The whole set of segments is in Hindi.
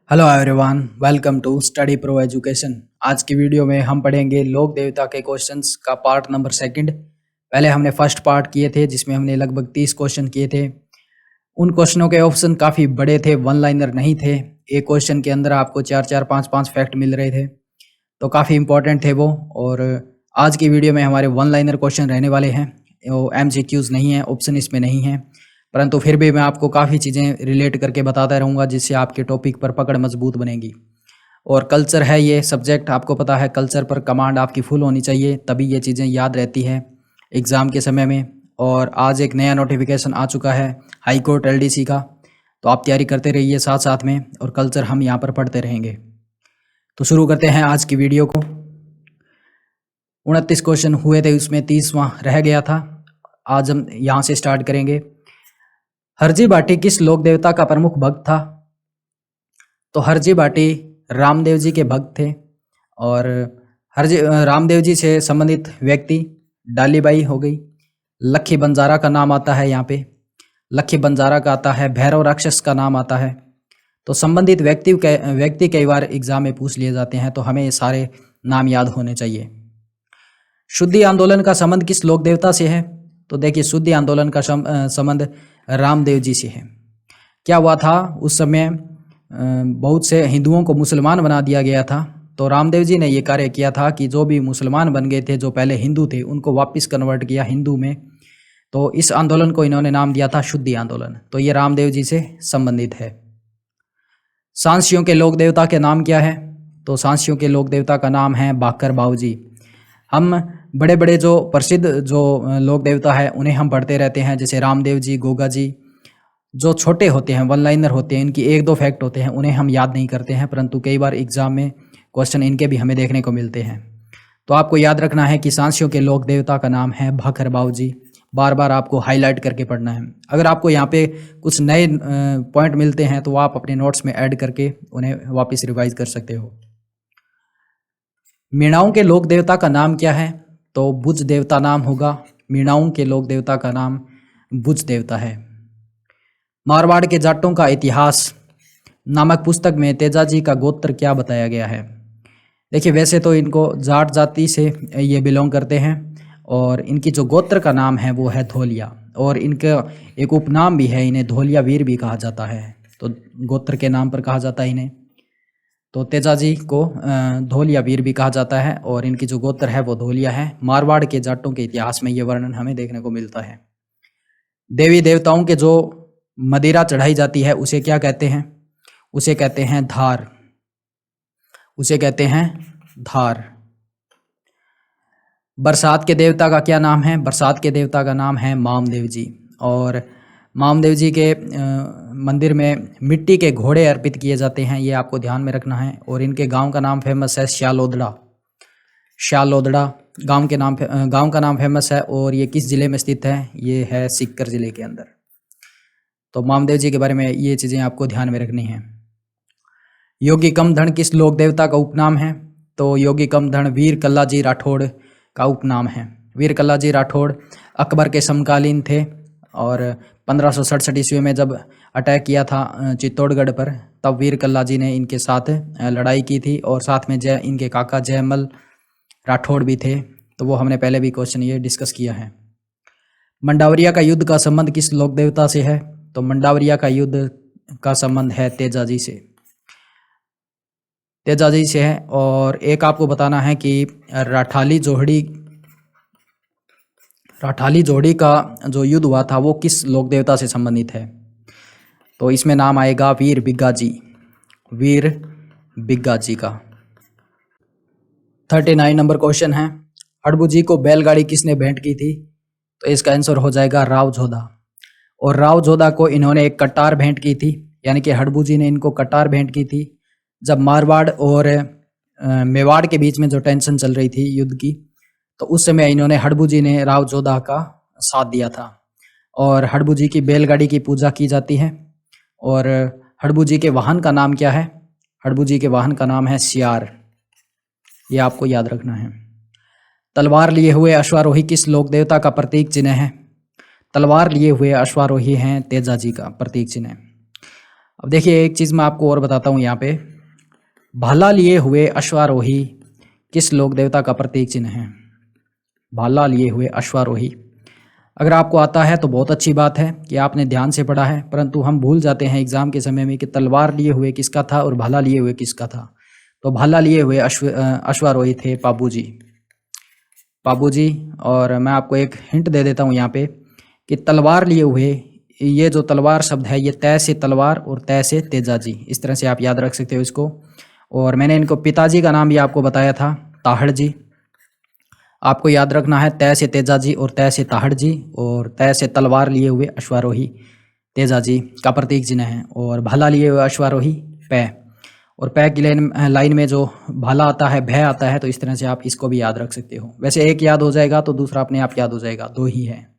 Hello everyone, welcome to study pro education. आज की वीडियो में हम पढ़ेंगे लोक देवता के क्वेश्चंस का पार्ट नंबर सेकंड। पहले हमने फर्स्ट पार्ट किए थे जिसमें हमने लगभग 30 क्वेश्चन किए थे। उन क्वेश्चनों के ऑप्शन काफ़ी बड़े थे, वन लाइनर नहीं थे। एक क्वेश्चन के अंदर आपको 4-4, 5-5 फैक्ट मिल रहे थे, तो काफ़ी इंपॉर्टेंट थे वो। और आज की वीडियो में हमारे वन लाइनर क्वेश्चन रहने वाले हैं। वो MCQs नहीं है, ऑप्शन इसमें नहीं है, परंतु फिर भी मैं आपको काफ़ी चीज़ें रिलेट करके बताता रहूँगा जिससे आपके टॉपिक पर पकड़ मजबूत बनेगी। और कल्चर है ये सब्जेक्ट, आपको पता है कल्चर पर कमांड आपकी फुल होनी चाहिए, तभी ये चीज़ें याद रहती हैं एग्ज़ाम के समय में। और आज एक नया नोटिफिकेशन आ चुका है हाई कोर्ट LDC का, तो आप तैयारी करते रहिए साथ साथ में, और कल्चर हम यहाँ पर पढ़ते रहेंगे। तो शुरू करते हैं आज की वीडियो को। 29 क्वेश्चन हुए थे, उसमें 30वां रह गया था। आज हम यहाँ से स्टार्ट करेंगे। हरजी भाटी किस लोक देवता का प्रमुख भक्त था? तो हरजी भाटी रामदेव जी के भक्त थे। और रामदेव जी से संबंधित व्यक्ति डालीबाई हो गई। लक्खी बंजारा का नाम आता है यहाँ पे, लक्खी बंजारा का आता है, भैरव राक्षस का नाम आता है। तो संबंधित व्यक्ति कई बार एग्जाम में पूछ लिए जाते हैं, तो हमें ये सारे नाम याद होने चाहिए। शुद्धि आंदोलन का संबंध किस लोक देवता से है? तो देखिए, शुद्धि आंदोलन का संबंध रामदेव जी से है। क्या हुआ था उस समय, बहुत से हिंदुओं को मुसलमान बना दिया गया था, तो रामदेव जी ने ये कार्य किया था कि जो भी मुसलमान बन गए थे, जो पहले हिंदू थे, उनको वापस कन्वर्ट किया हिंदू में। तो इस आंदोलन को इन्होंने नाम दिया था शुद्धि आंदोलन। तो ये रामदेव जी से संबंधित है। सांसियों के लोक देवता के नाम क्या है? तो सांसियों के लोक देवता का नाम है बाकर बाऊजी। हम बड़े बड़े जो प्रसिद्ध जो लोक देवता है उन्हें हम पढ़ते रहते हैं, जैसे रामदेव जी, गोगा जी। जो छोटे होते हैं, वन लाइनर होते हैं, इनकी 1-2 फैक्ट होते हैं, उन्हें हम याद नहीं करते हैं, परंतु कई बार एग्जाम में क्वेश्चन इनके भी हमें देखने को मिलते हैं। तो आपको याद रखना है कि सांसियों के लोक देवता का नाम है भाकर बाऊजी। बार बार आपको हाईलाइट करके पढ़ना है। अगर आपको यहाँ पे कुछ नए पॉइंट मिलते हैं तो आप अपने नोट्स में ऐड करके उन्हें वापस रिवाइज कर सकते हो। मीणाओं के लोक देवता का नाम क्या है? तो बुज देवता नाम होगा। मीणाओं के लोक देवता का नाम बुज देवता है। मारवाड़ के जाटों का इतिहास नामक पुस्तक में तेजाजी का गोत्र क्या बताया गया है? देखिए, वैसे तो इनको जाट जाति से ये बिलोंग करते हैं, और इनकी जो गोत्र का नाम है वो है धोलिया, और इनका एक उपनाम भी है, इन्हें धोलिया वीर भी कहा जाता है। तो गोत्र के नाम पर कहा जाता है इन्हें। तो तेजाजी को धोलिया वीर भी कहा जाता है, और इनकी जो गोत्र है वो धोलिया है। मारवाड़ के जाटों के इतिहास में ये वर्णन हमें देखने को मिलता है। देवी देवताओं के जो मदिरा चढ़ाई जाती है उसे क्या कहते हैं? उसे कहते हैं धार, उसे कहते हैं धार। बरसात के देवता का क्या नाम है? बरसात के देवता का नाम है मामदेव जी। और मामदेव जी के मंदिर में मिट्टी के घोड़े अर्पित किए जाते हैं, ये आपको ध्यान में रखना है। और इनके गांव का नाम फेमस है श्यालोदड़ा। श्यालोदड़ा गांव का नाम फेमस है, और ये किस जिले में स्थित है? ये है सीकर जिले के अंदर। तो मामदेव जी के बारे में ये चीज़ें आपको ध्यान में रखनी है। योगी कम धन किस लोक देवता का उपनाम है? तो योगी कम धन वीर कल्लाजी राठौड़ का उपनाम है। वीर कल्लाजी राठौड़ अकबर के समकालीन थे, और 1567 ईस्वी में जब अटैक किया था चित्तौड़गढ़ पर, तब वीर कल्लाजी ने इनके साथ लड़ाई की थी, और साथ में इनके काका जयमल राठौड़ भी थे। तो वो हमने पहले भी क्वेश्चन ये डिस्कस किया है। मंडावरिया का युद्ध का संबंध किस लोक देवता से है? तो मंडावरिया का युद्ध का संबंध है तेजाजी से, तेजाजी से है। और एक आपको बताना है कि राठाली जोड़ी का जो युद्ध हुआ था वो किस लोक देवता से संबंधित है? तो इसमें नाम आएगा वीर बिग्गा जी का। 39 नंबर क्वेश्चन है, हड़बू जी को बैलगाड़ी किसने भेंट की थी? तो इसका आंसर हो जाएगा राव जोधा। और राव जोधा को इन्होंने एक कटार भेंट की थी, यानी कि हड़बू जी ने इनको कटार भेंट की थी जब मारवाड़ और मेवाड़ के बीच में जो टेंशन चल रही थी युद्ध की। तो उस समय इन्होंने हड़बू जी ने राव जोधा का साथ दिया था। और हड़बू जी की बैलगाड़ी की पूजा की जाती है। और हड़बू जी के वाहन का नाम क्या है? हड़बू जी के वाहन का नाम है सियार, ये आपको याद रखना है। तलवार लिए हुए अश्वारोही किस लोक देवता का प्रतीक चिन्ह है? तलवार लिए हुए अश्वारोही हैं तेजाजी का प्रतीक चिन्ह। अब देखिए एक चीज़ मैं आपको और बताता हूँ यहाँ पे, भाला लिए हुए अश्वारोही किस लोक देवता का प्रतीक चिन्ह है? भाला लिए हुए अश्वारोही। अगर आपको आता है तो बहुत अच्छी बात है कि आपने ध्यान से पढ़ा है, परंतु हम भूल जाते हैं एग्जाम के समय में कि तलवार लिए हुए किसका था और भाला लिए हुए किसका था। तो भाला लिए हुए अश्वारोही थे पाबू जी। पाबू जी, और मैं आपको एक हिंट दे देता हूँ यहाँ पे कि तलवार लिए हुए, ये जो तलवार शब्द है ये तय से तलवार और तय से तेजा जी, इस तरह से आप याद रख सकते हो इसको। और मैंने इनको पिताजी का नाम भी आपको बताया था, ताहड़ जी। आपको याद रखना है तय से तेजा जी और तय से ताहड़ जी, और तय से तलवार लिए हुए अश्वारोही तेजा जी का प्रतीक चिन्ह है, और भाला लिए हुए अश्वारोही पै, और पै की लाइन में जो भाला आता है भय आता है, तो इस तरह से आप इसको भी याद रख सकते हो। वैसे एक याद हो जाएगा तो दूसरा अपने आप याद हो जाएगा, दो ही है।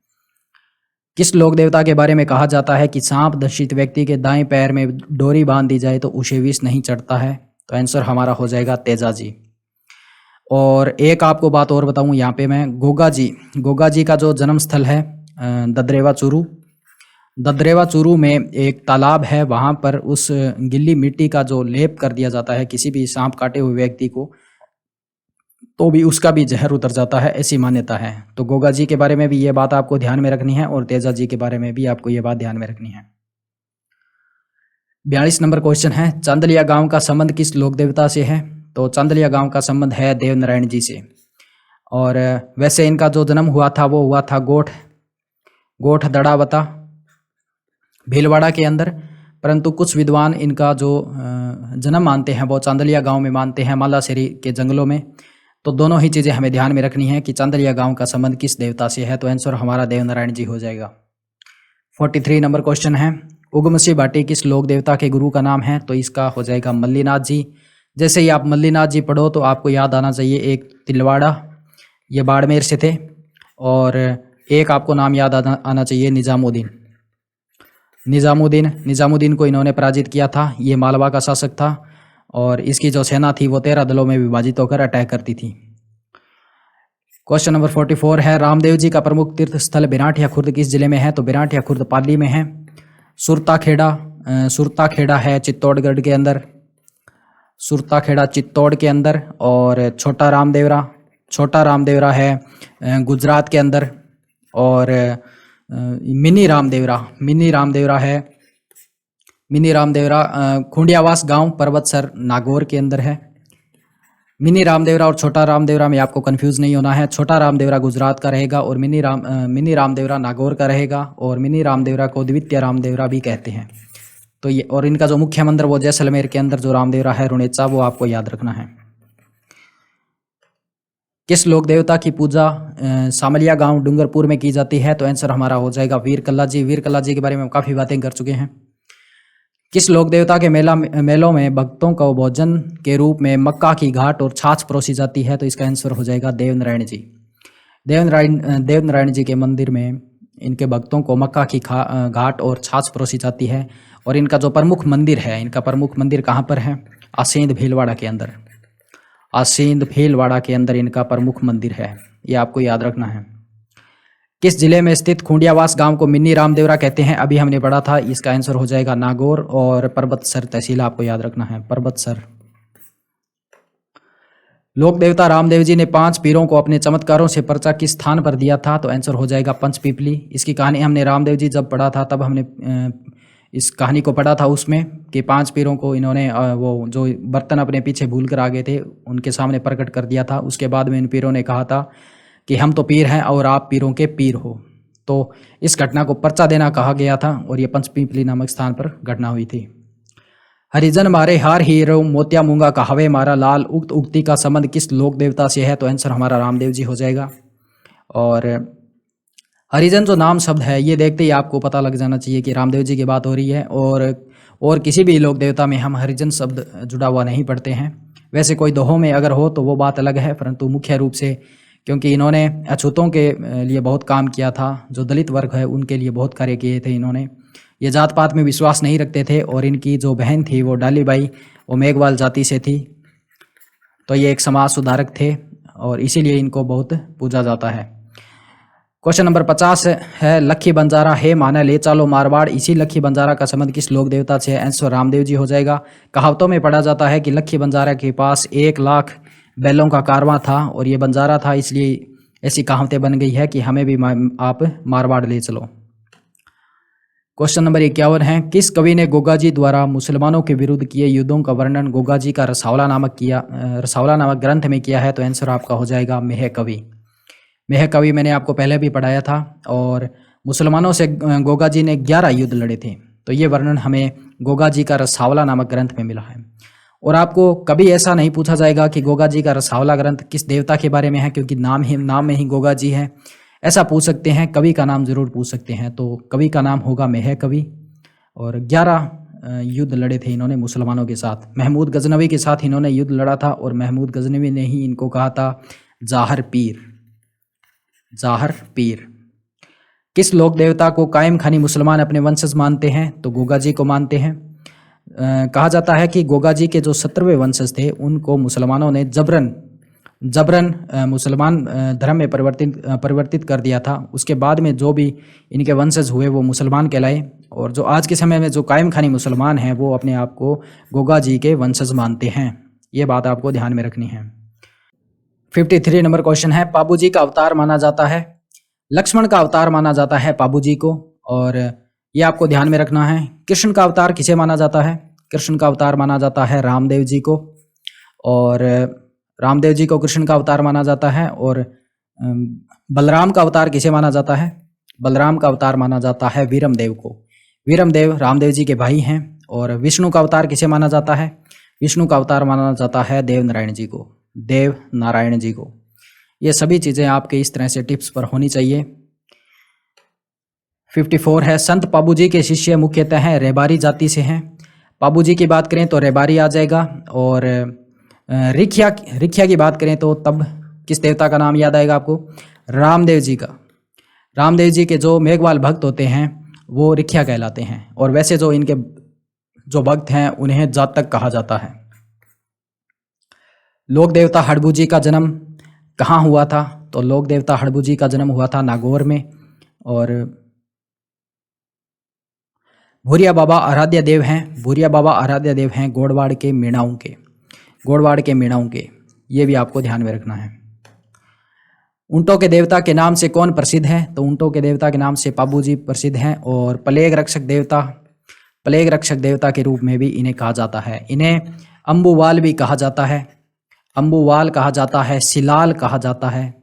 किस लोक देवता के बारे में कहा जाता है कि सांप दंशित व्यक्ति के दाएं पैर में डोरी बांध दी जाए तो उसे विष नहीं चढ़ता है? तो आंसर हमारा हो जाएगा तेजा जी। और एक आपको बात और बताऊं यहाँ पे मैं, गोगा जी का जो जन्म स्थल है ददरेवा चूरू, ददरेवा चूरू में एक तालाब है, वहाँ पर उस गिल्ली मिट्टी का जो लेप कर दिया जाता है किसी भी सांप काटे हुए व्यक्ति को, तो भी उसका भी जहर उतर जाता है, ऐसी मान्यता है। तो गोगा जी के बारे में भी ये बात आपको ध्यान में रखनी है, और तेजा जी के बारे में भी आपको ये बात ध्यान में रखनी है। 42 नंबर क्वेश्चन है, चांदलिया गांव का संबंध किस लोक देवता से है? तो चांदलिया गांव का संबंध है देवनारायण जी से। और वैसे इनका जो जन्म हुआ था वो हुआ था गोठ दड़ावता भीलवाड़ा के अंदर, परंतु कुछ विद्वान इनका जो जन्म मानते हैं वो चांदलिया गांव में मानते हैं, मालाशेरी के जंगलों में। तो दोनों ही चीज़ें हमें ध्यान में रखनी है कि चांदलिया गांव का संबंध किस देवता से है, तो आंसर हमारा देवनारायण जी हो जाएगा। 43 नंबर क्वेश्चन है, उगमसी भाटी किस लोक देवता के गुरु का नाम है? तो इसका हो जाएगा मल्लीनाथ जी। जैसे ही आप मल्लीनाथ जी पढ़ो तो आपको याद आना चाहिए एक तिलवाड़ा, ये बाड़मेर से थे, और एक आपको नाम याद आना चाहिए निजामुद्दीन को इन्होंने पराजित किया था, ये मालवा का शासक था, और इसकी जो सेना थी वो 13 दलों में विभाजित होकर अटैक करती थी। क्वेश्चन नंबर 44 है, रामदेव जी का प्रमुख तीर्थ स्थल बिरांठिया खुर्द किस जिले में है? तो बिरांठिया खुर्द पाली में है। सुरता खेड़ा है चित्तौड़गढ़ के अंदर, चित्तौड़ के अंदर। और छोटा रामदेवरा है गुजरात के अंदर। और मिनी रामदेवरा खुंडियावास गांव पर्वतसर नागौर के अंदर है। मिनी रामदेवरा और छोटा रामदेवरा में आपको कंफ्यूज नहीं होना है, छोटा रामदेवरा गुजरात का रहेगा और मिनी रामदेवरा नागौर का रहेगा, और मिनी रामदेवरा को द्वितीय रामदेवरा भी कहते हैं। तो ये, और इनका जो मुख्य मंदिर वो जैसलमेर के अंदर जो रामदेवरा है रुणेचा, वो आपको याद रखना है। किस लोक देवता की पूजा सामलिया गांव डूंगरपुर में की जाती है? तो आंसर हमारा हो जाएगा वीरकल्ला जी के बारे में हम काफ़ी बातें कर चुके हैं। किस लोक देवता के मेलों में भक्तों को भोजन के रूप में मक्का की घाट और छाछ परोसी जाती है? तो इसका आंसर हो जाएगा देवनारायण जी। देवनारायण जी के मंदिर में इनके भक्तों को मक्का की घाट और छाछ परोसी जाती है। और इनका जो प्रमुख मंदिर है, इनका प्रमुख मंदिर कहाँ पर है? आसींद भीलवाड़ा के अंदर इनका प्रमुख मंदिर है, ये आपको याद रखना है। किस जिले में स्थित खुंडियावास गांव को मिनी रामदेवरा कहते हैं? अभी हमने पढ़ा था, इसका आंसर हो जाएगा नागौर और पर्वतसर तहसील आपको याद रखना है, पर्वतसर। लोक देवता रामदेव जी ने 5 पीरों को अपने चमत्कारों से पर्चा किस स्थान पर दिया था? तो आंसर हो जाएगा पंचपीपली। इसकी कहानी हमने रामदेव जी जब पढ़ा था तब हमने इस कहानी को पढ़ा था, उसमें कि 5 पीरों को इन्होंने वो जो बर्तन अपने पीछे भूल कर आ गए थे उनके सामने प्रकट कर दिया था। उसके बाद में इन पीरों ने कहा था कि हम तो पीर हैं और आप पीरों के पीर हो। तो इस घटना को पर्चा देना कहा गया था और ये पंचपीपली नामक स्थान पर घटना हुई थी। हरिजन मारे हार हीरो मोतिया मूंगा कहावे मारा लाल, उक्त उक्ति का संबंध किस लोक देवता से है? तो आंसर हमारा रामदेव जी हो जाएगा। और हरिजन जो नाम शब्द है ये देखते ही आपको पता लग जाना चाहिए कि रामदेव जी की बात हो रही है, और किसी भी लोक देवता में हम हरिजन शब्द जुड़ा हुआ नहीं पढ़ते हैं। वैसे कोई दोहों में अगर हो तो वो बात अलग है, परंतु मुख्य रूप से क्योंकि इन्होंने अछूतों के लिए बहुत काम किया था, जो दलित वर्ग है उनके लिए बहुत कार्य किए थे इन्होंने। ये जात पात में विश्वास नहीं रखते थे, और इनकी जो बहन थी वो डालीबाई, वो मेघवाल जाति से थी। तो ये एक समाज सुधारक थे और इसीलिए इनको बहुत पूजा जाता है। क्वेश्चन नंबर 50 है लखी बंजारा हे माना ले चालो मारवाड़, इसी लखी बंजारा का संबंध किस लोक देवता से? आंसर रामदेव जी हो जाएगा। कहावतों में पढ़ा जाता है कि लखी बंजारा के पास 1 लाख बैलों का कारवां था और ये बंजारा था, इसलिए ऐसी कहावतें बन गई है कि हमें भी आप मारवाड़ ले चलो। क्वेश्चन नंबर 51 है किस कवि ने गोगा जी द्वारा मुसलमानों के विरुद्ध किए युद्धों का वर्णन गोगा जी का रसावला नामक ग्रंथ में किया है? तो आंसर आपका हो जाएगा मेह कवि। मेह कवि मैंने आपको पहले भी पढ़ाया था और मुसलमानों से गोगा जी ने 11 युद्ध लड़े थे, तो ये वर्णन हमें गोगा जी का रसावला नामक ग्रंथ में मिला है। और आपको कभी ऐसा नहीं पूछा जाएगा कि गोगा जी का रसावला ग्रंथ किस देवता के बारे में है, क्योंकि नाम में ही गोगा जी है। ऐसा पूछ सकते हैं, कवि का नाम जरूर पूछ सकते हैं, तो कवि का नाम होगा मेह कवि। और 11 युद्ध लड़े थे इन्होंने मुसलमानों के साथ। महमूद गजनवी के साथ इन्होंने युद्ध लड़ा था और महमूद गजनवी ने ही इनको कहा था जाहर पीर। जाहर पीर। किस लोक देवता को कायम खानी मुसलमान अपने वंशज मानते हैं? तो गोगा जी को मानते हैं। कहा जाता है कि गोगा जी के जो 17वें वंशज थे उनको मुसलमानों ने जबरन मुसलमान धर्म में परिवर्तित कर दिया था। उसके बाद में जो भी इनके वंशज हुए वो मुसलमान कहलाए, और जो आज के समय में जो कायम खानी मुसलमान हैं वो अपने आप को गोगा जी के वंशज मानते हैं। ये बात आपको ध्यान में रखनी है। 53 नंबर क्वेश्चन है पाबू जी का अवतार माना जाता है, लक्ष्मण का अवतार माना जाता है पाबू जी को, और ये आपको ध्यान में रखना है। कृष्ण का अवतार किसे माना जाता है? कृष्ण का अवतार माना जाता है रामदेव जी को, और रामदेव जी को कृष्ण का अवतार माना जाता है। और बलराम का अवतार किसे माना जाता है? बलराम का अवतार माना जाता है वीरमदेव को। वीरमदेव रामदेव जी के भाई हैं। और विष्णु का अवतार किसे माना जाता है? विष्णु का अवतार माना जाता है देव नारायण जी को, देव नारायण जी को। ये सभी चीज़ें आपके इस तरह से टिप्स पर होनी चाहिए। 54 है संत पाबू जी के शिष्य मुख्यतः रेबारी जाति से हैं। पाबू जी की बात करें तो रेबारी आ जाएगा, और रिखिया की बात करें तो तब किस देवता का नाम याद आएगा आपको? रामदेव जी का। रामदेव जी के जो मेघवाल भक्त होते हैं वो रिखिया कहलाते हैं, और वैसे जो इनके जो भक्त हैं उन्हें जातक कहा जाता है। लोक देवता हड़बू जी का जन्म कहाँ हुआ था? तो लोक देवता हड़बू जी का जन्म हुआ था नागौर में। और भूरिया बाबा आराध्य देव हैं, भूरिया बाबा आराध्य देव हैं गोड़वाड़ के मीणाओं के। ये भी आपको ध्यान में रखना है। ऊंटों के देवता के नाम से कौन प्रसिद्ध है? तो ऊंटों के देवता के नाम से पाबू जी प्रसिद्ध हैं। और प्लेग रक्षक देवता के रूप में भी इन्हें कहा जाता है। इन्हें अम्बुवाल भी कहा जाता है, अम्बुवाल कहा जाता है, सिलाल कहा जाता है।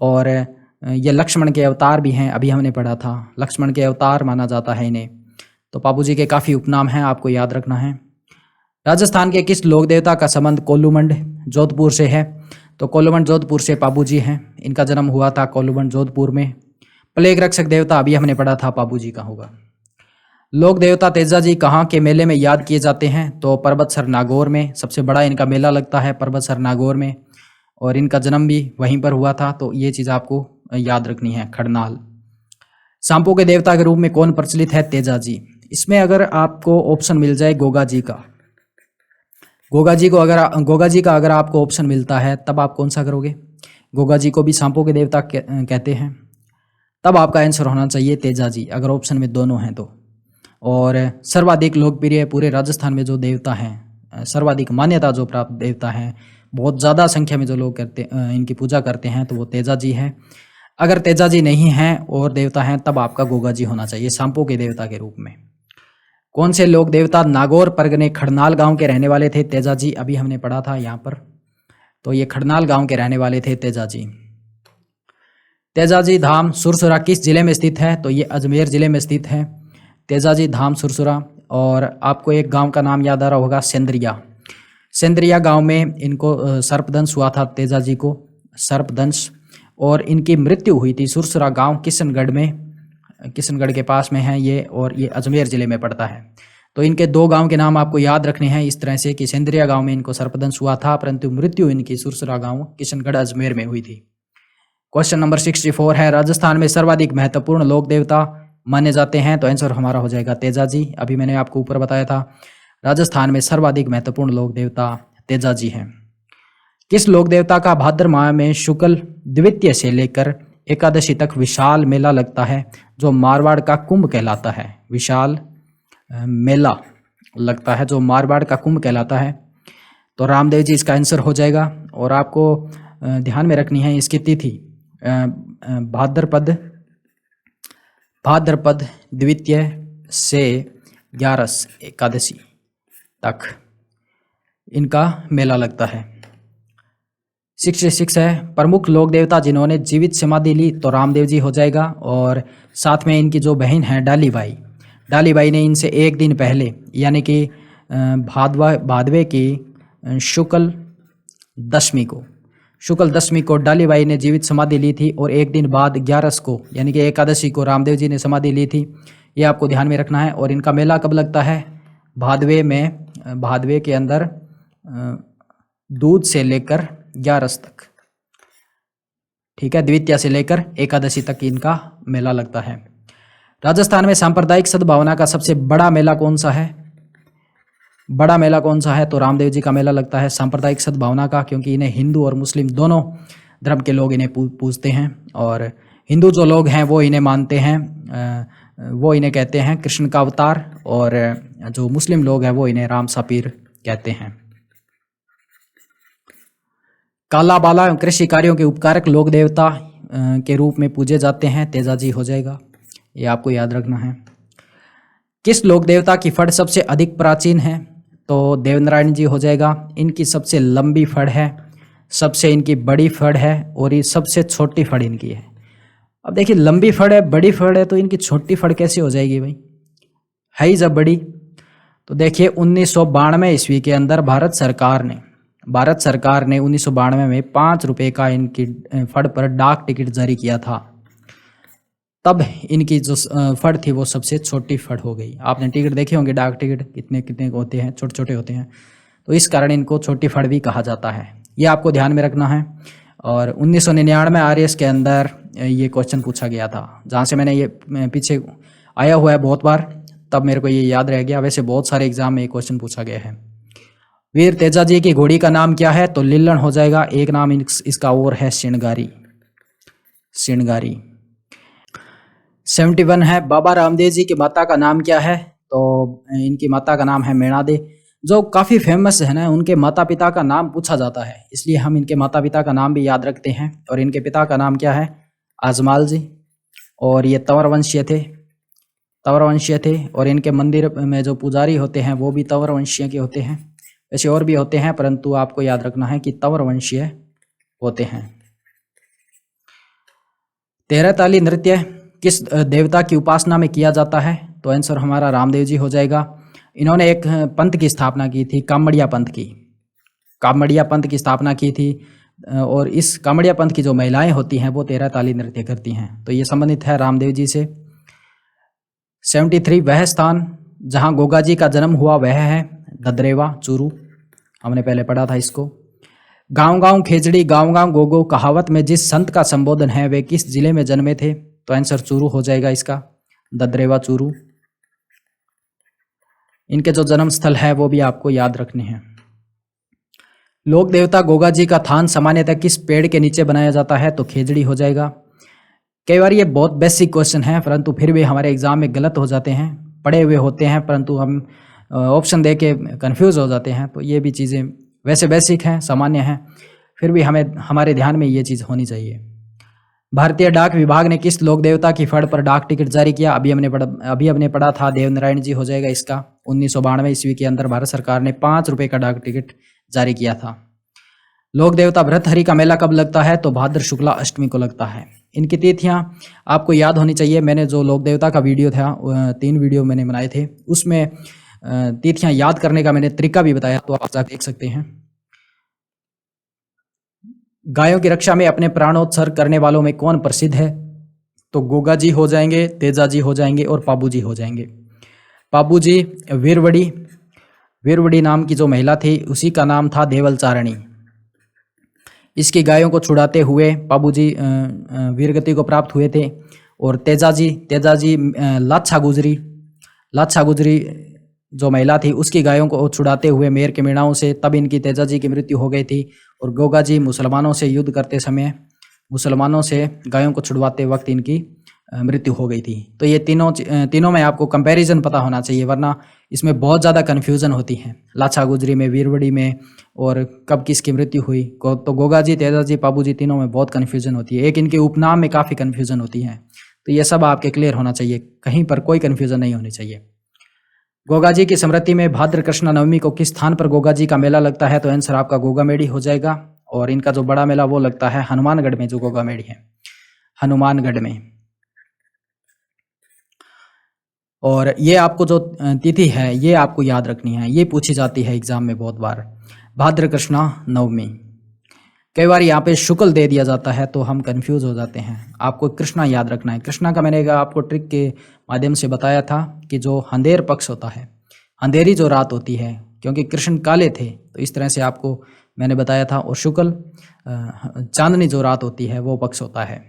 और ये लक्ष्मण के अवतार भी हैं, अभी हमने पढ़ा था, लक्ष्मण के अवतार माना जाता है इन्हें। तो पाबू जी के काफ़ी उपनाम हैं, आपको याद रखना है। राजस्थान के किस लोक देवता का संबंध कोल्लूमंड जोधपुर से है? तो कोल्लूमंड जोधपुर से पाबू जी हैं, इनका जन्म हुआ था कोल्लूमंड जोधपुर में। प्लेग रक्षक देवता अभी हमने पढ़ा था, पाबू जी का होगा। लोक देवता तेजा जी कहाँ के मेले में याद किए जाते हैं? तो पर्वतसर नागौर में सबसे बड़ा इनका मेला लगता है, पर्वतसर नागौर में, और इनका जन्म भी वहीं पर हुआ था। तो ये चीज़ आपको याद रखनी है। खड़नाल। सांपों के देवता के रूप में कौन प्रचलित है? तेजा जी। इसमें अगर आपको ऑप्शन मिल जाए गोगा जी का, गोगा जी का अगर आपको ऑप्शन मिलता है तब आप कौन सा करोगे? गोगा जी को भी सांपों के देवता कहते हैं, तब आपका आंसर होना चाहिए तेजा जी, अगर ऑप्शन में दोनों हैं तो। और सर्वाधिक लोकप्रिय पूरे राजस्थान में जो देवता हैं, सर्वाधिक मान्यता जो प्राप्त देवता हैं, बहुत ज़्यादा संख्या में जो लोग इनकी पूजा करते हैं, तो वो तेजा जी हैं। अगर तेजा जी नहीं हैं और देवता हैं तब आपका गोगा जी होना चाहिए सांपों के देवता के रूप में। कौन से लोक देवता नागौर परगने खड़नाल गांव के रहने वाले थे? तेजा जी, अभी हमने पढ़ा था यहाँ पर। तो ये खड़नाल गांव के रहने वाले थे तेजा जी। तेजा जी धाम सुरसुरा किस जिले में स्थित है? तो ये अजमेर जिले में स्थित है तेजा जी धाम सुरसुरा। और आपको एक गांव का नाम याद आ रहा होगा, सेंद्रिया गांव में इनको सर्पदंश हुआ था तेजा जी को, सर्पदंश। और इनकी मृत्यु हुई थी सुरसुरा गांव किशनगढ़ में, किशनगढ़ के पास में है ये, और ये अजमेर जिले में पड़ता है। तो इनके 2 गांव के नाम आपको याद रखने हैं इस तरह से कि सेंद्रिया गांव में इनको सर्पदंश हुआ था, परंतु मृत्यु इनकी सुरसुरा गांव किशनगढ़ अजमेर में हुई थी। क्वेश्चन नंबर 64 है राजस्थान में सर्वाधिक महत्वपूर्ण लोक देवता माने जाते हैं? तो आंसर हमारा हो जाएगा तेजा जी। अभी मैंने आपको ऊपर बताया था, राजस्थान में सर्वाधिक महत्वपूर्ण लोक देवता तेजा जी हैं। किस लोक देवता का भाद्र माह में शुक्ल द्वितीय से लेकर एकादशी तक विशाल मेला लगता है जो मारवाड़ का कुंभ कहलाता है। विशाल मेला लगता है जो मारवाड़ का कुंभ कहलाता है। तो रामदेव जी इसका आंसर हो जाएगा। और आपको ध्यान में रखनी है इसकी तिथि भाद्रपद द्वितीय से 11 एकादशी तक इनका मेला लगता है। 66 है प्रमुख लोक देवता जिन्होंने जीवित समाधि ली, तो रामदेव जी हो जाएगा। और साथ में इनकी जो बहन है डाली बाई ने इनसे एक दिन पहले यानी कि भादवे की शुक्ल दशमी को डाली बाई ने जीवित समाधि ली थी और एक दिन बाद 11 को यानी कि एकादशी को रामदेव जी ने समाधि ली थी। ये आपको ध्यान में रखना है। और इनका मेला कब लगता है? भादवे के अंदर दूध से लेकर 11 तक, ठीक है, द्वितीया से लेकर एकादशी तक इनका मेला लगता है। राजस्थान में सांप्रदायिक सद्भावना का सबसे बड़ा मेला कौन सा है? तो रामदेव जी का मेला लगता है सांप्रदायिक सद्भावना का, क्योंकि इन्हें हिंदू और मुस्लिम दोनों धर्म के लोग इन्हें पूजते हैं। और हिंदू जो लोग हैं वो इन्हें मानते हैं, वो इन्हें कहते हैं कृष्ण का अवतार, और जो मुस्लिम लोग हैं वो इन्हें राम सापीर कहते हैं। काला बाला कृषि कार्यों के उपकारक लोक देवता के रूप में पूजे जाते हैं। तेजाजी हो जाएगा, ये आपको याद रखना है। किस लोक देवता की फड़ सबसे अधिक प्राचीन है? तो देवनारायण जी हो जाएगा। इनकी सबसे लंबी फड़ है, सबसे इनकी बड़ी फड़ है, और ये सबसे छोटी फड़ इनकी है। अब देखिए, लंबी फड़ है, बड़ी फड़ है, तो इनकी छोटी फड़ कैसे हो जाएगी भाई? है ही जब बड़ी। तो देखिए 1992 ईस्वी के अंदर भारत सरकार ने 1992 में 5 रुपये का इनकी फड़ पर डाक टिकट जारी किया था। तब इनकी जो फड़ थी वो सबसे छोटी फड़ हो गई। आपने टिकट देखे होंगे, डाक टिकट कितने होते हैं, छोटे छोटे होते हैं, तो इस कारण इनको छोटी फड़ भी कहा जाता है। ये आपको ध्यान में रखना है। और 1999 आरएएस के अंदर ये क्वेश्चन पूछा गया था, जहाँ से मैंने ये पीछे आया हुआ है बहुत बार, तब मेरे को ये याद रह गया। वैसे बहुत सारे एग्जाम में ये क्वेश्चन पूछा गया है। वीर तेजाजी की घोड़ी का नाम क्या है? तो लिल्लन हो जाएगा। एक नाम इसका और है सिणगारी। 71 है बाबा रामदेव जी की माता का नाम क्या है? तो इनकी माता का नाम है मेणादे, जो काफ़ी फेमस है ना। उनके माता पिता का नाम पूछा जाता है, इसलिए हम इनके माता पिता का नाम भी याद रखते हैं। और इनके पिता का नाम क्या है? आजमाल जी। और ये तंवर वंशीय थे। और इनके मंदिर में जो पुजारी होते हैं वो भी तंवर वंशीय के होते हैं। वैसे और भी होते हैं, परंतु आपको याद रखना है कि तंवर वंशीय होते हैं। 13 ताली नृत्य किस देवता की उपासना में किया जाता है? तो आंसर हमारा रामदेव जी हो जाएगा। इन्होंने एक पंथ की स्थापना की थी, कामड़िया पंथ की स्थापना की थी। और इस कामड़िया पंथ की जो महिलाएं होती हैं वो 13 ताली नृत्य करती हैं। तो ये संबंधित है रामदेव जी से। 73 वह स्थान जहां गोगा जी का जन्म हुआ वह है ददरेवा चूरू। हमने पहले पढ़ा था इसको। गांव गांव खेजड़ी गांव गांव गोगो कहावत में जिस संत का संबोधन है वे किस जिले में जन्मे थे? तो आंसर चूरू हो जाएगा इसका, ददरेवा चूरू। इनके जो जन्म स्थल है वो भी आपको याद रखने हैं। लोक देवता गोगा जी का थान सामान्यतः किस पेड़ के नीचे बनाया जाता है? तो खेजड़ी हो जाएगा। कई बार ये बहुत बेसिक क्वेश्चन है, परंतु फिर भी हमारे एग्जाम में गलत हो जाते हैं। पढ़े हुए होते हैं परंतु हम ऑप्शन दे के कन्फ्यूज़ हो जाते हैं। तो ये भी चीज़ें वैसे बेसिक हैं, सामान्य हैं, फिर भी हमारे ध्यान में ये चीज़ होनी चाहिए। भारतीय डाक विभाग ने किस लोक देवता की फड़ पर डाक टिकट जारी किया? अभी हमने पढ़ा था, देवनारायण जी हो जाएगा इसका। 1992 ईस्वी के अंदर भारत सरकार ने 5 रुपये का डाक टिकट जारी किया था। लोक देवता भृतहरि का मेला कब लगता है? तो भाद्र शुक्ला अष्टमी को लगता है। इनकी तिथियां आपको याद होनी चाहिए। मैंने जो लोक देवता का वीडियो था 3 वीडियो मैंने बनाए थे, उसमें तिथियां याद करने का मैंने तरीका भी बताया, तो आप देख सकते हैं। गायों की रक्षा में अपने प्राणोत्सर्ग करने वालों में कौन प्रसिद्ध है? तो गोगा जी हो जाएंगे, तेजा जी हो जाएंगे और पाबू जी हो जाएंगे। पाबू जी वीरवड़ी नाम की जो महिला थी उसी का नाम था देवलचारणी। इसकी गायों को छुड़ाते हुए पाबू जी वीरगति को प्राप्त हुए थे। और तेजा जी लाच्छा गुजरी जो महिला थी उसकी गायों को छुड़ाते हुए मेर के मीणाओं से, तब इनकी तेजा जी की मृत्यु हो गई थी। और गोगा जी मुसलमानों से युद्ध करते समय मुसलमानों से गायों को छुड़वाते वक्त इनकी मृत्यु हो गई थी। तो ये तीनों में आपको कंपैरिजन पता होना चाहिए, वरना इसमें बहुत ज़्यादा कन्फ्यूज़न होती है। लाछा गुजरी में, वीरवड़ी में, और कब किसकी मृत्यु हुई। तो गोगाजी, तेजाजी, पाबूजी तीनों में बहुत कन्फ्यूज़न होती है। एक इनके उपनाम में काफ़ी कन्फ्यूज़न होती है। तो ये सब आपके क्लियर होना चाहिए, कहीं पर कोई कन्फ्यूज़न नहीं होनी चाहिए। गोगाजी की स्मृति में भाद्र कृष्ण नवमी को किस स्थान पर गोगाजी का मेला लगता है? तो आंसर आपका गोगामेड़ी हो जाएगा। और इनका जो बड़ा मेला वो लगता है हनुमानगढ़ में, जो गोगामेड़ी है हनुमानगढ़ में। और ये आपको जो तिथि है ये आपको याद रखनी है, ये पूछी जाती है एग्जाम में बहुत बार। भाद्र कृष्ण नवमी, कई बार यहाँ पे शुक्ल दे दिया जाता है तो हम कंफ्यूज हो जाते हैं। आपको कृष्णा याद रखना है। कृष्णा का मैंने आपको ट्रिक के माध्यम से बताया था कि जो अंधेर पक्ष होता है, अंधेरी जो रात होती है, क्योंकि कृष्ण काले थे तो इस तरह से आपको मैंने बताया था। और शुक्ल चांदनी जो रात होती है वो पक्ष होता है।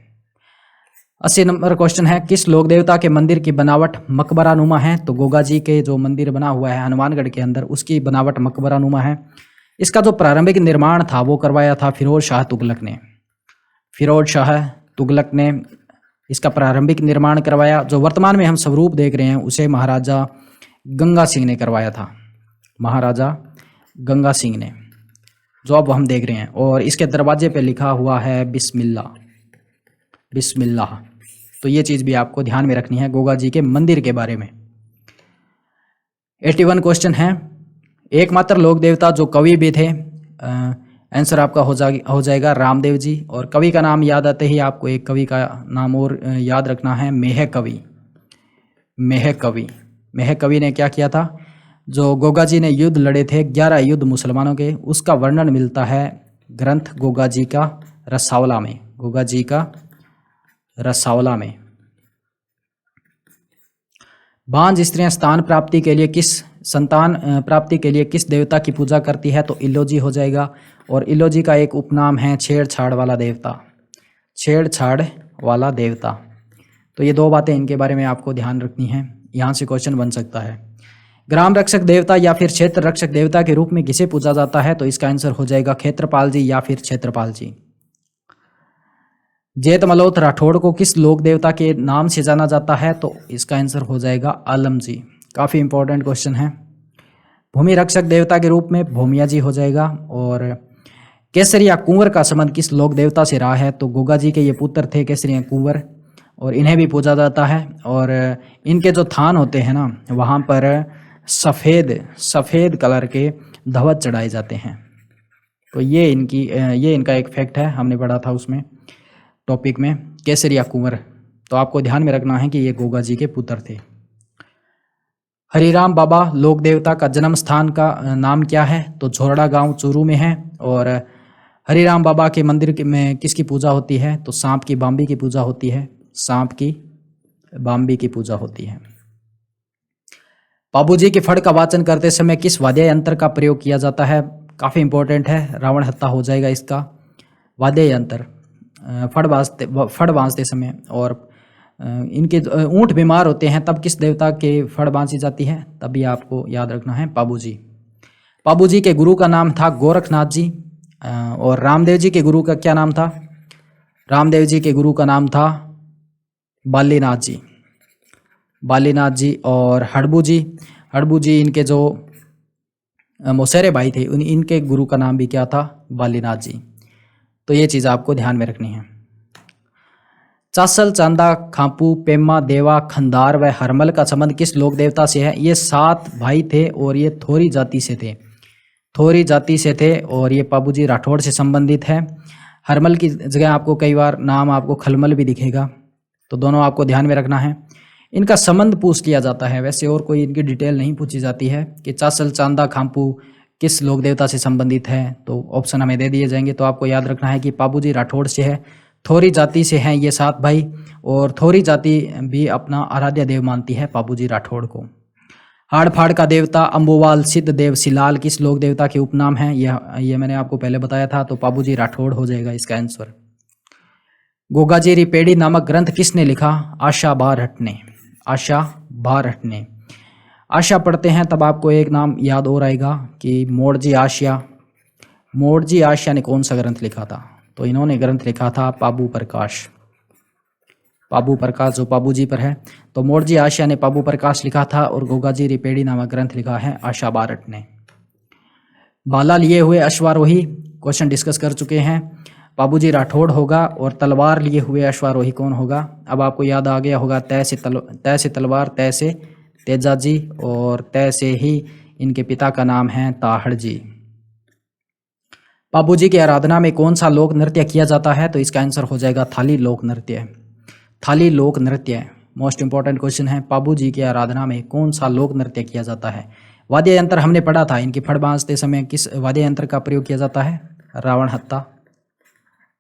80 नंबर क्वेश्चन है, किस लोक देवता के मंदिर की बनावट मकबरा नुमा है? तो गोगा जी के जो मंदिर बना हुआ है हनुमानगढ़ के अंदर, उसकी बनावट मकबरा नुमा है। इसका जो प्रारंभिक निर्माण था वो करवाया था फिरोज शाह तुगलक ने। फिरोज शाह तुगलक ने इसका प्रारंभिक निर्माण करवाया। जो वर्तमान में हम स्वरूप देख रहे हैं उसे महाराजा गंगा सिंह ने करवाया था। महाराजा गंगा सिंह ने, जो अब हम देख रहे हैं। और इसके दरवाजे पे लिखा हुआ है बिस्मिल्लाह, बिस्मिल्लाह। तो ये चीज़ भी आपको ध्यान में रखनी है गोगा जी के मंदिर के बारे में। 81 क्वेश्चन है, एकमात्र लोक देवता जो कवि भी थे। आंसर आपका हो जाएगा रामदेव जी। और कवि का नाम याद आते ही आपको एक कवि का नाम और याद रखना है, मेह कवि। मेह कवि, मेह कवि ने क्या किया था? जो गोगा जी ने युद्ध लड़े थे 11 युद्ध मुसलमानों के, उसका वर्णन मिलता है ग्रंथ गोगा जी का रसावला में। गोगा जी का रसावला में। बांझ स्त्रियां संतान प्राप्ति के लिए किस देवता की पूजा करती है? तो इलोजी हो जाएगा। और इलोजी का एक उपनाम है छेड़छाड़ वाला देवता, छेड़छाड़ वाला देवता। तो ये दो बातें इनके बारे में आपको ध्यान रखनी है, यहाँ से क्वेश्चन बन सकता है। ग्राम रक्षक देवता या फिर क्षेत्र रक्षक देवता के रूप में किसे पूजा जाता है? तो इसका आंसर हो जाएगा क्षेत्रपाल जी या फिर क्षेत्रपाल जी। जेत मल्होत्र राठौड़ को किस लोक देवता के नाम से जाना जाता है? तो इसका आंसर हो जाएगा आलम जी। काफ़ी इंपॉर्टेंट क्वेश्चन है। भूमि रक्षक देवता के रूप में भूमिया जी हो जाएगा। और केसरिया कुंवर का संबंध किस लोक देवता से रहा है? तो गोगा जी के ये पुत्र थे केसरिया कुंवर, और इन्हें भी पूजा जाता है। और इनके जो थान होते हैं ना, वहाँ पर सफ़ेद कलर के धवज चढ़ाए जाते हैं। तो ये इनका एक फैक्ट है, हमने पढ़ा था उसमें टॉपिक में, केसरिया कुंवर। तो आपको ध्यान में रखना है कि ये गोगा जी के पुत्र थे। हरिराम बाबा लोक देवता का जन्म स्थान का नाम क्या है? तो झोरड़ा गांव चूरू में है। और हरिराम बाबा के मंदिर में किसकी पूजा होती है? तो सांप की बाम्बी की पूजा होती है। सांप की बाम्बी की पूजा होती है। पाबूजी के फड़ का वाचन करते समय किस वाद्य यंत्र का प्रयोग किया जाता है? काफ़ी इंपॉर्टेंट है, रावण हत्ता हो जाएगा इसका। वाद्य यंत्र फड़ बांधते समय। और इनके ऊंट बीमार होते हैं तब किस देवता के फड़ बांधी जाती है? तभी आपको याद रखना है पाबूजी। पाबूजी के गुरु का नाम था गोरखनाथ जी। और रामदेव जी के गुरु का क्या नाम था? रामदेव जी के गुरु का नाम था बालीनाथ जी, बालीनाथ जी। और हड़बू जी इनके जो मौसेरे भाई थे, इनके गुरु का नाम भी क्या था? बालीनाथ जी। तो ये चीज़ आपको ध्यान में रखनी है। चासल, चांदा, खांपू, पेम्मा, देवा, खंदार व हरमल का संबंध किस लोक देवता से है? ये 7 भाई थे और ये थोरी जाति से थे। और ये पाबूजी राठौड़ से संबंधित है। हरमल की जगह आपको कई बार नाम आपको खलमल भी दिखेगा, तो दोनों आपको ध्यान में रखना है। इनका संबंध पूछ लिया जाता है, वैसे और कोई इनकी डिटेल नहीं पूछी जाती है कि चासल, चांदा, खांपू किस लोक देवता से संबंधित है। तो ऑप्शन हमें दे दिए जाएंगे। तो आपको याद रखना है कि पाबूजी राठौड़ से है, थोरी जाति से हैं ये 7 भाई। और थोरी जाति भी अपना आराध्य देव मानती है पाबूजी राठौड़ को। हाड़ फाड़ का देवता अम्बुवाल सिद्ध देव सिलाल किस लोक देवता के उपनाम है? यह मैंने आपको पहले बताया था। तो पाबूजी राठौड़ हो जाएगा इसका आंसर। गोगाजी रिपेड़ी नामक ग्रंथ किसने लिखा? आशा बारहट ने। आशा बारहट ने। आशा पढ़ते हैं तब आपको एक नाम याद और आएगा कि मोड़जी आशिया। मोड़जी आशिया ने कौन सा ग्रंथ लिखा था? तो इन्होंने ग्रंथ लिखा था पाबू प्रकाश। पाबू प्रकाश जो पाबू जी पर है। तो मोरजी आशिया ने पाबू प्रकाश लिखा था और गोगाजी रिपेड़ी नामक ग्रंथ लिखा है आशा बारट ने। भाला लिए हुए अश्वारोही क्वेश्चन डिस्कस कर चुके हैं। बाबूजी राठौड़ होगा और तलवार लिए हुए अश्वारोही कौन होगा। अब आपको याद आ गया होगा तय से तलवार, तय से तेजाजी और तय से ही इनके पिता का नाम है ताहड़ जी। बाबूजी की आराधना में कौन सा लोक नृत्य किया जाता है, तो इसका आंसर हो जाएगा थाली लोक नृत्य। थाली लोक नृत्य मोस्ट इंपॉर्टेंट क्वेश्चन है। बाबूजी की आराधना में कौन सा लोक नृत्य किया जाता है। वाद्य यंत्र हमने पढ़ा था, इनकी फड़ बांधते समय किस वाद्य यंत्र का प्रयोग किया जाता है, रावण हत्ता।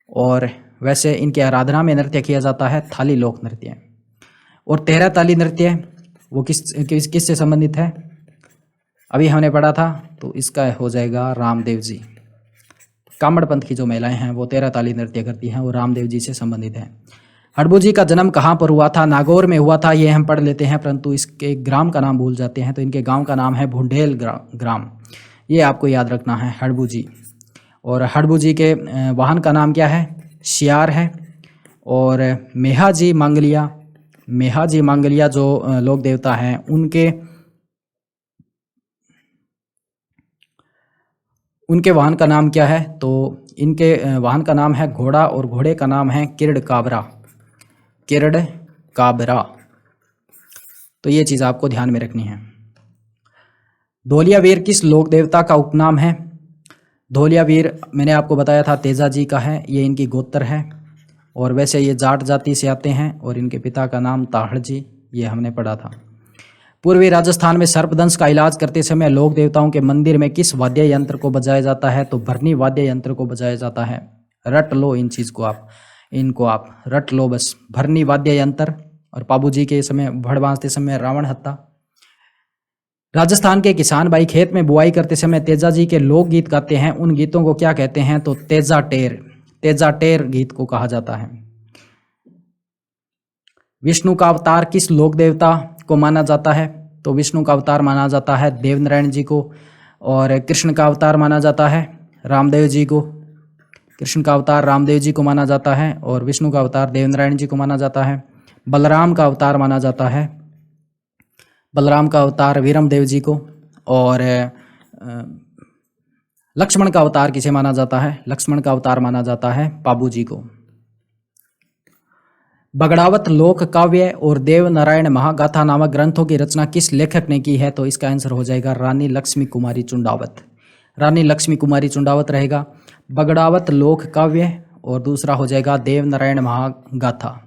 और वैसे इनकी आराधना में नृत्य किया जाता है थाली लोक नृत्य। और तेरह ताली नृत्य वो किस से संबंधित है, अभी हमने पढ़ा था, तो इसका हो जाएगा रामदेव जी। कामड़ पंथ की जो महिलाएं हैं वो तेरह ताली नृत्य करती हैं, वो रामदेव जी से संबंधित है। हड़बू जी का जन्म कहाँ पर हुआ था, नागौर में हुआ था, ये हम पढ़ लेते हैं, परंतु इसके ग्राम का नाम भूल जाते हैं। तो इनके गांव का नाम है भुंडेल ग्राम, ये आपको याद रखना है हड़बू जी। और हड़बू जी के वाहन का नाम क्या है, शियार है। और मेहाजी मांगलिया जो लोक देवता हैं उनके वाहन का नाम क्या है, तो इनके वाहन का नाम है घोड़ा और घोड़े का नाम है किरड़ काबरा। तो ये चीज़ आपको ध्यान में रखनी है। धोलियावीर किस लोक देवता का उपनाम है। धोलियावीर मैंने आपको बताया था तेजा जी का है, ये इनकी गोत्र है। और वैसे ये जाट जाति से आते हैं और इनके पिता का नाम ताहड़ जी, ये हमने पढ़ा था। पूर्वी राजस्थान में सर्पदंश का इलाज करते समय लोक देवताओं के मंदिर में किस वाद्य यंत्र को बजाया जाता है, तो भरनी वाद्य यंत्र को बजाया जाता है। रट लो इन चीज़ को, इनको आप रट लो बस, भरनी वाद्य यंत्र। और पाबू जी के समय भड़ बांधते समय रावण हत्ता। राजस्थान के किसान भाई खेत में बुआई करते समय तेजा जी के लोक गीत गाते हैं, उन गीतों को क्या कहते हैं, तो तेजा टेर गीत को कहा जाता है। विष्णु का अवतार किस लोक देवता को माना जाता है, तो विष्णु का अवतार माना जाता है देवनारायण जी को। और कृष्ण का अवतार माना जाता है रामदेव जी को। कृष्ण का अवतार रामदेव जी को माना जाता है और विष्णु का अवतार देवनारायण जी को माना जाता है। बलराम का अवतार माना जाता है, बलराम का अवतार वीरमदेव जी को। और लक्ष्मण का अवतार किसे माना जाता है, लक्ष्मण का अवतार माना जाता है पाबू जी को। बगड़ावत लोक काव्य और देव नारायण महागाथा नामक ग्रंथों की रचना किस लेखक ने की है, तो इसका आंसर हो जाएगा रानी लक्ष्मी कुमारी चुंडावत। रानी लक्ष्मी कुमारी चुंडावत रहेगा। बगड़ावत लोक काव्य और दूसरा हो जाएगा देव नारायण महागाथा,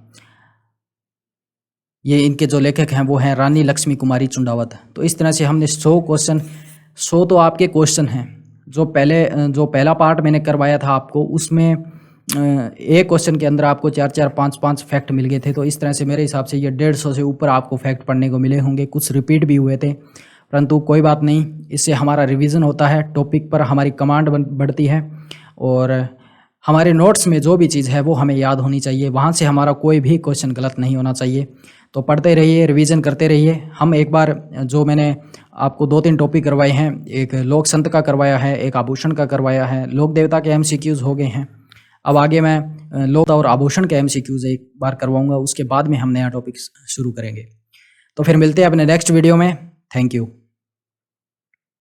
ये इनके जो लेखक हैं वो हैं रानी लक्ष्मी कुमारी चुंडावत। तो इस तरह से हमने 100 तो आपके क्वेश्चन हैं। जो पहला पार्ट मैंने करवाया था आपको, उसमें एक क्वेश्चन के अंदर आपको 4-4, 5-5 फैक्ट मिल गए थे। तो इस तरह से मेरे हिसाब से ये 150 से ऊपर आपको फैक्ट पढ़ने को मिले होंगे। कुछ रिपीट भी हुए थे, परंतु कोई बात नहीं, इससे हमारा रिवीजन होता है, टॉपिक पर हमारी कमांड बढ़ती है और हमारे नोट्स में जो भी चीज़ है वो हमें याद होनी चाहिए, वहाँ से हमारा कोई भी क्वेश्चन गलत नहीं होना चाहिए। तो पढ़ते रहिए, रिवीजन करते रहिए। हम एक बार जो मैंने आपको 2-3 टॉपिक करवाए हैं, एक लोक संत का करवाया है, एक आभूषण का करवाया है, लोक देवता के MCQs हो गए हैं। अब आगे मैं लोक और आभूषण के MCQs एक बार करवाऊंगा, उसके बाद में हम नया टॉपिक शुरू करेंगे। तो फिर मिलते हैं अपने नेक्स्ट वीडियो में। Thank you.